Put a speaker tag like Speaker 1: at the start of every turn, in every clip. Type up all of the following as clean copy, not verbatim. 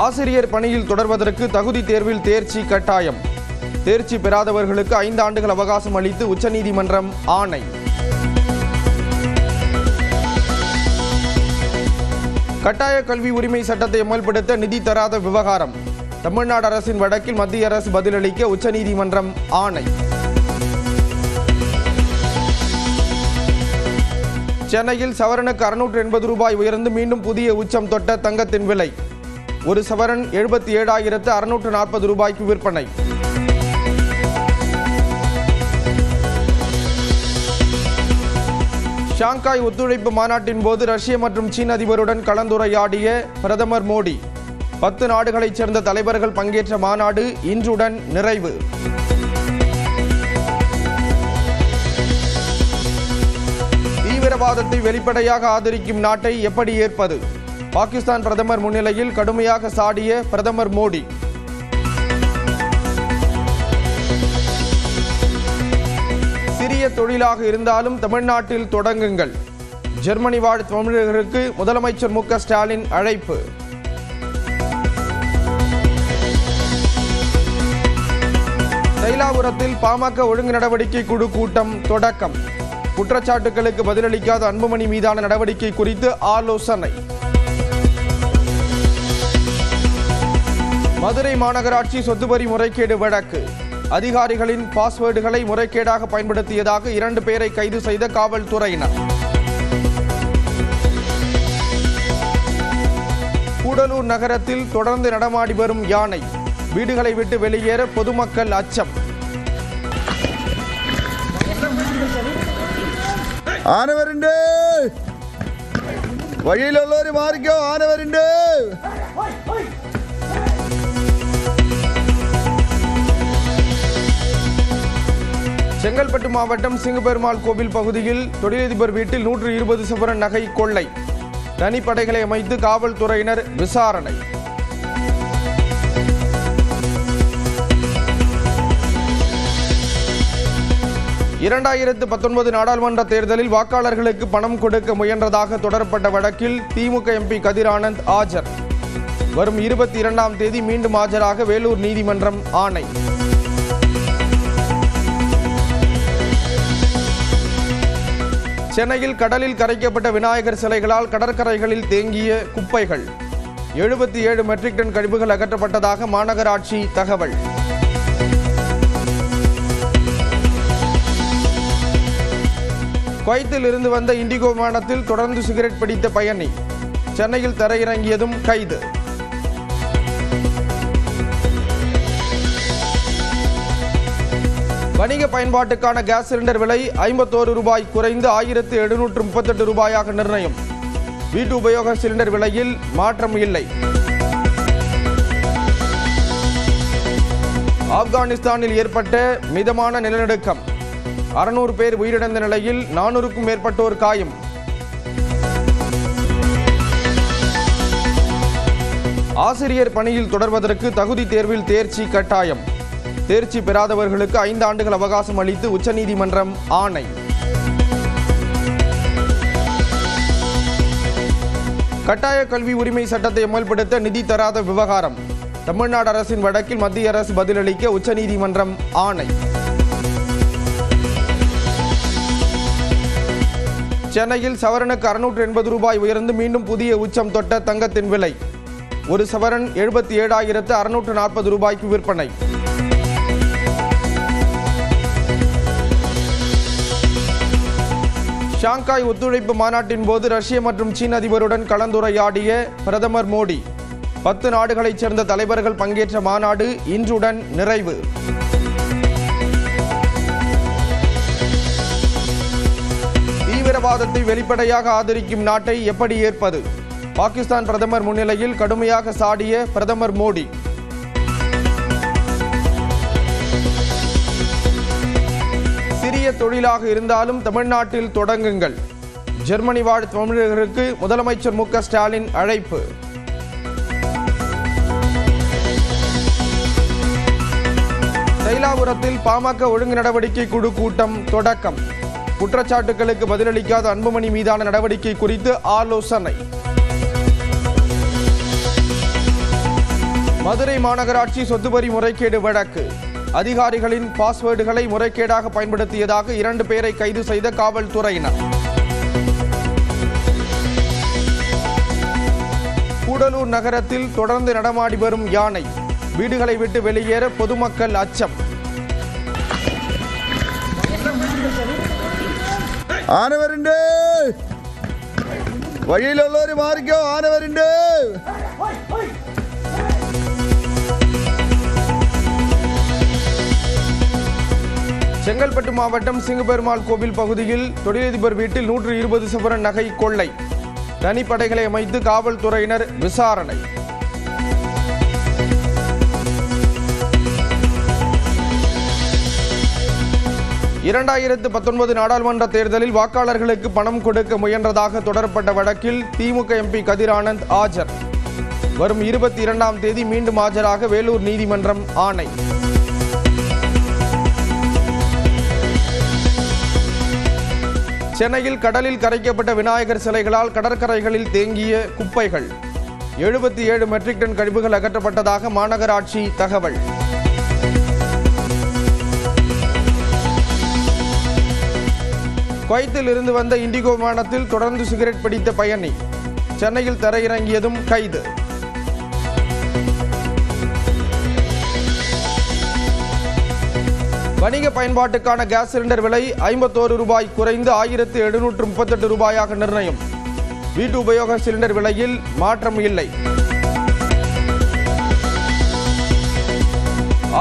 Speaker 1: ஆசிரியர் பணியில் தொடர்வதற்கு தகுதி தேர்வில் தேர்ச்சி கட்டாயம். தேர்ச்சி பெறாதவர்களுக்கு 5 ஆண்டுகள் அவகாசம் அளித்து உச்சநீதிமன்றம் ஆணை. கட்டாய கல்வி உரிமை சட்டத்தை அமல்படுத்த நிதி தராத விவகாரம். தமிழ்நாடு அரசின் வழக்கில் மத்திய அரசு பதிலளிக்க உச்சநீதிமன்றம் ஆணை. சென்னையில் சவரனுக்கு 680 ரூபாய் உயர்ந்து மீண்டும் புதிய உச்சம் தொட்ட தங்கத்தின் விலை. ஒரு சவரன் 77,640 ரூபாய்க்கு விற்பனை. ஷாங்காய் ஒத்துழைப்பு மாநாட்டின் போது ரஷ்ய மற்றும் சீன அதிபருடன் கலந்துரையாடிய பிரதமர் மோடி. 10 நாடுகளைச் சேர்ந்த தலைவர்கள் பங்கேற்ற மாநாடு இன்றுடன் நிறைவு. தீவிரவாதத்தை வெளிப்படையாக ஆதரிக்கும் நாட்டை எப்படி ஏற்பது? பாகிஸ்தான் பிரதமர் முன்னிலையில் கடுமையாக சாடிய பிரதமர் மோடி. சிறிய தொழிலாக இருந்தாலும் தமிழ்நாட்டில் தொடங்குங்கள். ஜெர்மனி வாழ் தமிழர்களுக்கு முதலமைச்சர் மு க ஸ்டாலின் அழைப்பு. தைலாபுரத்தில் பாமக ஒழுங்கு நடவடிக்கை குழு கூட்டம் தொடக்கம். குற்றச்சாட்டுகளுக்கு பதிலளிக்காத அன்புமணி மீதான நடவடிக்கை குறித்து ஆலோசனை. மதுரை மாநகராட்சி சொத்துவரி முறைகேடு வழக்கு. அதிகாரிகளின் பாஸ்வேர்டுகளை முறைகேடாக பயன்படுத்தியதாக 2 பேரை கைது செய்த காவல்துறையினர். கூடலூர் நகரத்தில் தொடர்ந்து நடமாடி வரும் யானை. வீடுகளை விட்டு வெளியேற பொதுமக்கள் அச்சம்.
Speaker 2: ஆனவருண்டு வழியில் உள்ளவரை மாறிக்கோ. ஆனவருண்டு
Speaker 1: செங்கல்பட்டு மாவட்டம் சிங்கப்பெருமாள் கோவில் பகுதியில் தொழிலதிபர் வீட்டில் 120 சவரன் நகை கொள்ளை. தனிப்படைகளை அமைத்து காவல்துறையினர் விசாரணை. இரண்டாயிரத்து 19 நாடாளுமன்ற தேர்தலில் வாக்காளர்களுக்கு பணம் கொடுக்க முயன்றதாக தொடரப்பட்ட வழக்கில் திமுக எம்பி கதிர் ஆனந்த் ஆஜர். வரும் 22ஆம் தேதி மீண்டும் ஆஜராக வேலூர் நீதிமன்றம் ஆணை. சென்னையில் கடலில் கரைக்கப்பட்ட விநாயகர் சிலைகளால் கடற்கரைகளில் தேங்கிய குப்பைகள். 77 மெட்ரிக் டன் கழிவுகள் அகற்றப்பட்டதாக மாநகராட்சி தகவல். குவைத்தில் இருந்து வந்த இண்டிகோ விமானத்தில் தொடர்ந்து சிகரெட் பிடித்த பயணி. சென்னையில் தரையிறங்கியதும் கைது. வணிக பயன்பாட்டுக்கான கேஸ் சிலிண்டர் விலை 51 ரூபாய் குறைந்து 1738 ரூபாயாக நிர்ணயம். வீட்டு உபயோக சிலிண்டர் விலையில் மாற்றம் இல்லை. ஆப்கானிஸ்தானில் ஏற்பட்ட மிதமான நிலநடுக்கம். 600 பேர் உயிரிழந்த நிலையில் 400க்கும் மேற்பட்டோர் காயம். ஆசிரியர் பணியில் தொடர்வதற்கு தகுதி தேர்வில் தேர்ச்சி கட்டாயம். தேர்ச்சி பெறாதவர்களுக்கு 5 ஆண்டுகள் அவகாசம் அளித்து உச்சநீதிமன்றம் ஆணை. கட்டாய கல்வி உரிமை சட்டத்தை அமல்படுத்த நிதி தராத விவகாரம். தமிழ்நாடு அரசின் வழக்கில் மத்திய அரசு பதிலளிக்க உச்சநீதிமன்றம் ஆணை. சென்னையில் சவரனுக்கு 680 ரூபாய் உயர்ந்து மீண்டும் புதிய உச்சம் தொட்ட தங்கத்தின் விலை. ஒரு சவரன் 77,640 ரூபாய்க்கு விற்பனை. ஷாங்காய் ஒத்துழைப்பு மாநாட்டின் போது ரஷ்ய மற்றும் சீன அதிபருடன் கலந்துரையாடிய பிரதமர் மோடி. 10 நாடுகளைச் சேர்ந்த தலைவர்கள் பங்கேற்ற மாநாடு இன்றுடன் நிறைவு. தீவிரவாதத்தை வெளிப்படையாக ஆதரிக்கும் நாட்டை எப்படி ஏற்பது? பாகிஸ்தான் பிரதமர் முன்னிலையில் கடுமையாக சாடிய பிரதமர் மோடி. சிறிய தொழிலாக இருந்தாலும் தமிழ்நாட்டில் தொடங்குங்கள். ஜெர்மனி வாழ் தமிழர்களுக்கு முதலமைச்சர் மு க ஸ்டாலின் அழைப்பு. தைலாபுரத்தில் பாமக ஒழுங்கு நடவடிக்கை குழு கூட்டம் தொடக்கம். குற்றச்சாட்டுகளுக்கு பதிலளிக்காத அன்புமணி மீதான நடவடிக்கை குறித்து ஆலோசனை. மதுரை மாநகராட்சி சொத்து வரி முறைகேடு வழக்கு. அதிகாரிகளின் பாஸ்வேர்டுகளை முறைகேடாக பயன்படுத்தியதாக 2 பேரை கைது செய்த காவல்துறையினர். கூடலூர் நகரத்தில் தொடர்ந்து நடமாடி வரும் யானை. வீடுகளை விட்டு வெளியேற பொதுமக்கள் அச்சம்.
Speaker 2: ஆனை வருண்டு, வழியில் உள்ளோரு மாறிக்கோ. ஆனை வருண்டு.
Speaker 1: செங்கல்பட்டு மாவட்டம் சிங்கப்பெருமாள் கோவில் பகுதியில் தொழிலதிபர் வீட்டில் 120 சவரன் நகை கொள்ளை. தனிப்படைகளை அமைத்து காவல்துறையினர் விசாரணை. இரண்டாயிரத்து 19 நாடாளுமன்ற தேர்தலில் வாக்காளர்களுக்கு பணம் கொடுக்க முயன்றதாக தொடரப்பட்ட வழக்கில் திமுக எம்பி கதிர் ஆனந்த் ஆஜர். வரும் 22ஆம் தேதி மீண்டும் ஆஜராக வேலூர் நீதிமன்றம் ஆணை. சென்னையில் கடலில் கரைக்கப்பட்ட விநாயகர் சிலைகளால் கடற்கரைகளில் தேங்கிய குப்பைகள். 77 மெட்ரிக் டன் கழிவுகள் அகற்றப்பட்டதாக மாநகராட்சி தகவல். குவைத்தில் இருந்து வந்த இண்டிகோ விமானத்தில் தொடர்ந்து சிகரெட் பிடித்த பயணி. சென்னையில் தரையிறங்கியதும் கைது. வணிக பயன்பாட்டுக்கான கேஸ் சிலிண்டர் விலை 51 ரூபாய் குறைந்து 1738 ரூபாயாக நிர்ணயம். வீட்டு உபயோக சிலிண்டர் விலையில் மாற்றம் இல்லை.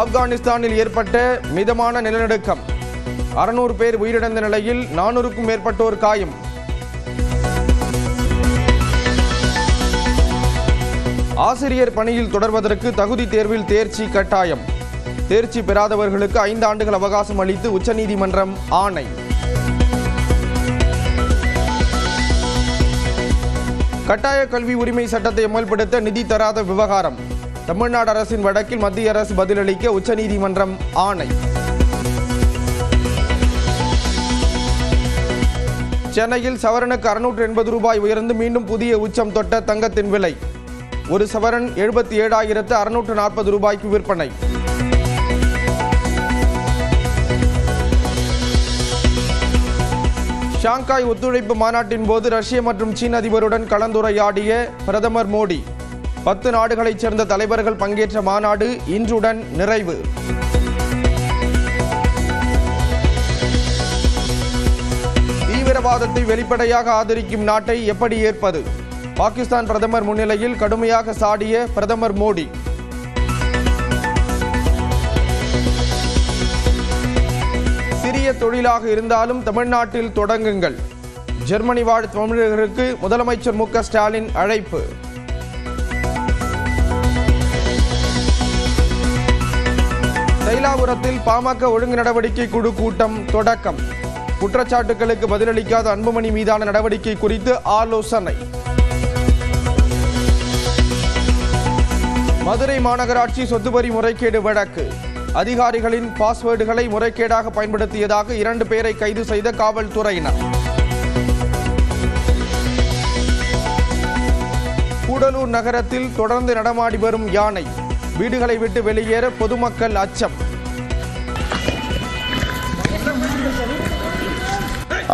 Speaker 1: ஆப்கானிஸ்தானில் ஏற்பட்ட மிதமான நிலநடுக்கம். 600 பேர் உயிரிழந்த நிலையில் 400க்கும் மேற்பட்டோர் காயம். ஆசிரியர் பணியில் தொடர்வதற்கு தகுதி தேர்வில் தேர்ச்சி கட்டாயம். தேர்ச்சி பெறாதவர்களுக்கு 5 ஆண்டுகள் அவகாசம் அளித்து உச்சநீதிமன்றம் ஆணை. கட்டாய கல்வி உரிமை சட்டத்தை அமல்படுத்த நிதி தராத விவகாரம். தமிழ்நாடு அரசின் வழக்கில் மத்திய அரசு பதிலளிக்க உச்சநீதிமன்றம் ஆணை. சென்னையில் சவரனுக்கு 680 ரூபாய் உயர்ந்து மீண்டும் புதிய உச்சம் தொட்ட தங்கத்தின் விலை. ஒரு சவரன் 77,640 ரூபாய்க்கு விற்பனை. ஷாங்காய் ஒத்துழைப்பு மாநாட்டின் போது ரஷ்ய மற்றும் சீன அதிபருடன் கலந்துரையாடிய பிரதமர் மோடி. 10 நாடுகளைச் சேர்ந்த தலைவர்கள் பங்கேற்ற மாநாடு இன்றுடன் நிறைவு. தீவிரவாதத்தை வெளிப்படையாக ஆதரிக்கும் நாட்டை எப்படி ஏற்பது? பாகிஸ்தான் பிரதமர் முன்னிலையில் கடுமையாக சாடிய பிரதமர் மோடி. சிறிய தொழிலாக இருந்தாலும் தமிழ்நாட்டில் தொடங்குங்கள். ஜெர்மனி வாழ் தமிழர்களுக்கு முதலமைச்சர் மு.க. ஸ்டாலின் அழைப்பு. தைலாபுரத்தில் பாமக ஒழுங்கு நடவடிக்கை குழு கூட்டம் தொடக்கம். குற்றச்சாட்டுகளுக்கு பதிலளிக்காத அன்புமணி மீதான நடவடிக்கை குறித்து ஆலோசனை. மதுரை மாநகராட்சி சொத்து வரி முறைகேடு வழக்கு. அதிகாரிகளின் பாஸ்வேர்டுகளை முறைகேடாக பயன்படுத்தியதாக 2 பேரை கைது செய்த காவல்துறையினர். கூடலூர் நகரத்தில் தொடர்ந்து நடமாடி வரும் யானை. வீடுகளை விட்டு வெளியேற பொதுமக்கள் அச்சம்.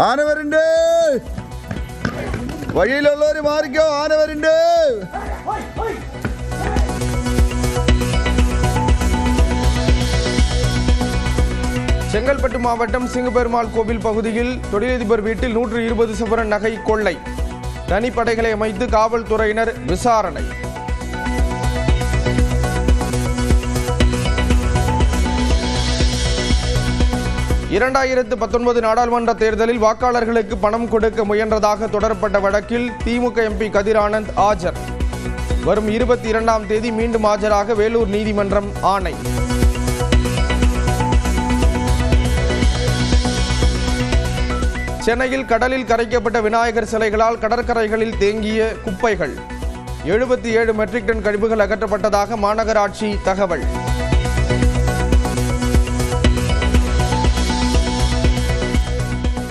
Speaker 2: ஆனை வருண்டு, வழியில் உள்ளோரு மாறிக்கோ. ஆனை வருண்டு.
Speaker 1: செங்கல்பட்டு மாவட்டம் சிங்கப்பெருமாள் கோவில் பகுதியில் தொழிலதிபர் வீட்டில் 120 சவரன் நகை கொள்ளை. தனிப்படைகளை அமைத்து காவல்துறையினர் விசாரணை. இரண்டாயிரத்து 19 நாடாளுமன்ற தேர்தலில் வாக்காளர்களுக்கு பணம் கொடுக்க முயன்றதாக தொடரப்பட்ட வழக்கில் திமுக எம்பி கதிர் ஆனந்த் ஆஜர். வரும் 22ஆம் தேதி மீண்டும் ஆஜராக வேலூர் நீதிமன்றம் ஆணை. சென்னையில் கடலில் கரைக்கப்பட்ட விநாயகர் சிலைகளால் கடற்கரைகளில் தேங்கிய குப்பைகள். 77 மெட்ரிக் டன் கழிவுகள் அகற்றப்பட்டதாக மாநகராட்சி தகவல்.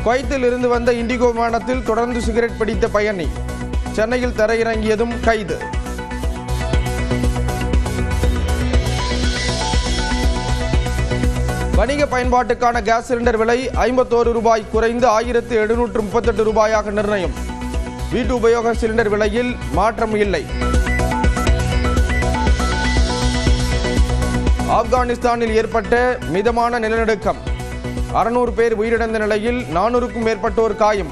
Speaker 1: குவைத்தில் இருந்து வந்த இண்டிகோ விமானத்தில் தொடர்ந்து சிகரெட் பிடித்த பயணி. சென்னையில் தரையிறங்கியதும் கைது. வணிக பயன்பாட்டுக்கான கேஸ் சிலிண்டர் விலை 51 ரூபாய் குறைந்து 1738 ரூபாயாக நிர்ணயம். வீட்டு உபயோக சிலிண்டர் விலையில் மாற்றம் இல்லை. ஆப்கானிஸ்தானில் ஏற்பட்ட மிதமான நிலநடுக்கம். 600 பேர் உயிரிழந்த நிலையில் 400க்கும் மேற்பட்டோர் காயம்.